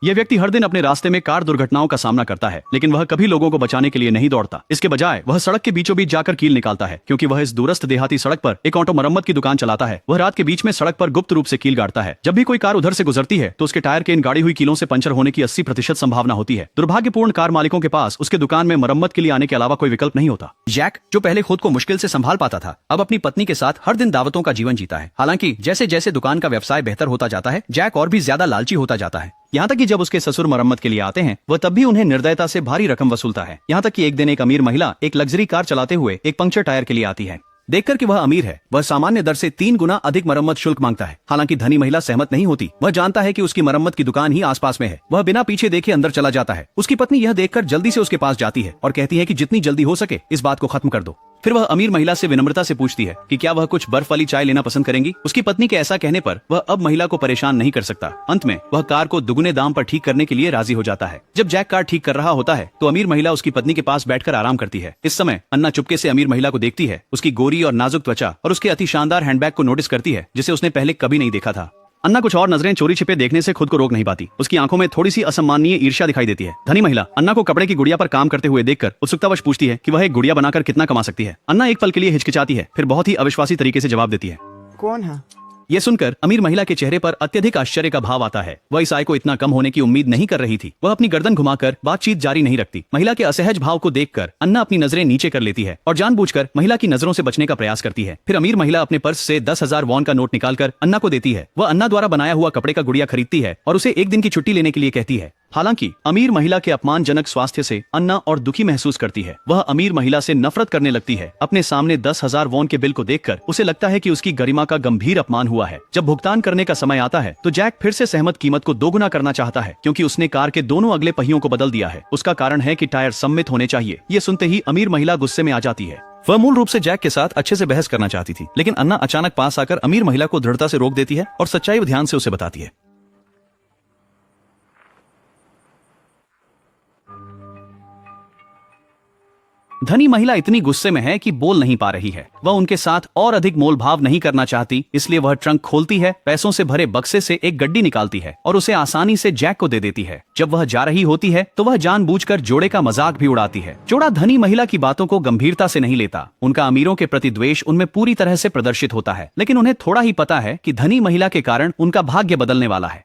यह व्यक्ति हर दिन अपने रास्ते में कार दुर्घटनाओं का सामना करता है, लेकिन वह कभी लोगों को बचाने के लिए नहीं दौड़ता। इसके बजाय वह सड़क के बीचों बीच जाकर कील निकालता है, क्योंकि वह इस दूरस्थ देहाती सड़क पर एक ऑटो मरम्मत की दुकान चलाता है। वह रात के बीच में सड़क पर गुप्त रूप से कील गाड़ता है। जब भी कोई कार उधर से गुजरती है तो उसके टायर के इन गाड़ी हुई कीलों से पंचर होने की 80% संभावना होती है। दुर्भाग्यपूर्ण कार मालिकों के पास उसके दुकान में मरम्मत के लिए आने के अलावा कोई विकल्प नहीं होता। जैक, जो पहले खुद को मुश्किल से संभाल पाता था, अब अपनी पत्नी के साथ हर दिन दावतों का जीवन जीता है। हालांकि जैसे जैसे दुकान का व्यवसाय बेहतर होता जाता है, जैक और भी ज्यादा लालची होता जाता है। यहाँ तक कि जब उसके ससुर मरम्मत के लिए आते हैं, वह तब भी उन्हें निर्दयता से भारी रकम वसूलता है। यहाँ तक कि एक दिन एक अमीर महिला एक लग्जरी कार चलाते हुए एक पंक्चर टायर के लिए आती है। देखकर कि वह अमीर है, वह सामान्य दर से 3 गुना अधिक मरम्मत शुल्क मांगता है। हालांकि धनी महिला सहमत नहीं होती। वह जानता है कि उसकी मरम्मत की दुकान ही आसपास में है। वह बिना पीछे देखे अंदर चला जाता है। उसकी पत्नी यह देखकर जल्दी से उसके पास जाती है और कहती है कि जितनी जल्दी हो सके इस बात को खत्म कर दो। फिर वह अमीर महिला से विनम्रता से पूछती है कि क्या वह कुछ बर्फ वाली चाय लेना पसंद करेंगी। उसकी पत्नी के ऐसा कहने पर वह अब महिला को परेशान नहीं कर सकता। अंत में वह कार को दुगने दाम पर ठीक करने के लिए राजी हो जाता है। जब जैक कार ठीक कर रहा होता है तो अमीर महिला उसकी पत्नी के पास बैठकर आराम करती है। इस समय अन्ना चुपके से अमीर महिला को देखती है, उसकी गोरी और नाजुक त्वचा और उसके अति शानदार हैंडबैग को नोटिस करती है, जिसे उसने पहले कभी नहीं देखा था। अन्ना कुछ और नजरें चोरी छिपे देखने से खुद को रोक नहीं पाती। उसकी आंखों में थोड़ी सी असम्मानीय ईर्ष्या दिखाई देती है। धनी महिला अन्ना को कपड़े की गुड़िया पर काम करते हुए देखकर उत्सुकतावश पूछती है कि वह एक गुड़िया बनाकर कितना कमा सकती है। अन्ना एक पल के लिए हिचकिचाती है, फिर बहुत ही अविश्वासी तरीके से जवाब देती है, कौन है? ये सुनकर अमीर महिला के चेहरे पर अत्यधिक आश्चर्य का भाव आता है। वह इस आय को इतना कम होने की उम्मीद नहीं कर रही थी। वह अपनी गर्दन घुमाकर बातचीत जारी नहीं रखती। महिला के असहज भाव को देखकर अन्ना अपनी नजरें नीचे कर लेती है और जानबूझकर महिला की नजरों से बचने का प्रयास करती है। फिर अमीर महिला अपने पर्स से 10,000 वॉन का नोट निकालकर अन्ना को देती है। वह अन्ना द्वारा बनाया हुआ कपड़े का गुड़िया खरीदती है और उसे एक दिन की छुट्टी लेने के लिए कहती है। हालांकि अमीर महिला के अपमानजनक स्वास्थ्य से अन्ना और दुखी महसूस करती है। वह अमीर महिला से नफरत करने लगती है। अपने सामने 10,000 वॉन के बिल को देखकर उसे लगता है कि उसकी गरिमा का गंभीर अपमान हुआ है। जब भुगतान करने का समय आता है तो जैक फिर से सहमत कीमत को दोगुना करना चाहता है, क्योंकि उसने कार के दोनों अगले पहियों को बदल दिया है। उसका कारण है कि टायर सम्मित होने चाहिए। ये सुनते ही अमीर महिला गुस्से में आ जाती है। वह मूल रूप से जैक के साथ अच्छे से बहस करना चाहती थी, लेकिन अन्ना अचानक पास आकर अमीर महिला को दृढ़ता से रोक देती है और सच्चाई ध्यान से उसे बताती है। धनी महिला इतनी गुस्से में है कि बोल नहीं पा रही है। वह उनके साथ और अधिक मोल भाव नहीं करना चाहती, इसलिए वह ट्रंक खोलती है, पैसों से भरे बक्से से एक गड्डी निकालती है और उसे आसानी से जैक को दे देती है। जब वह जा रही होती है तो वह जानबूझकर जोड़े का मजाक भी उड़ाती है। जोड़ा धनी महिला की बातों को गंभीरता से नहीं लेता। उनका अमीरों के प्रति द्वेष उनमें पूरी तरह से प्रदर्शित होता है, लेकिन उन्हें थोड़ा ही पता है कि धनी महिला के कारण उनका भाग्य बदलने वाला है।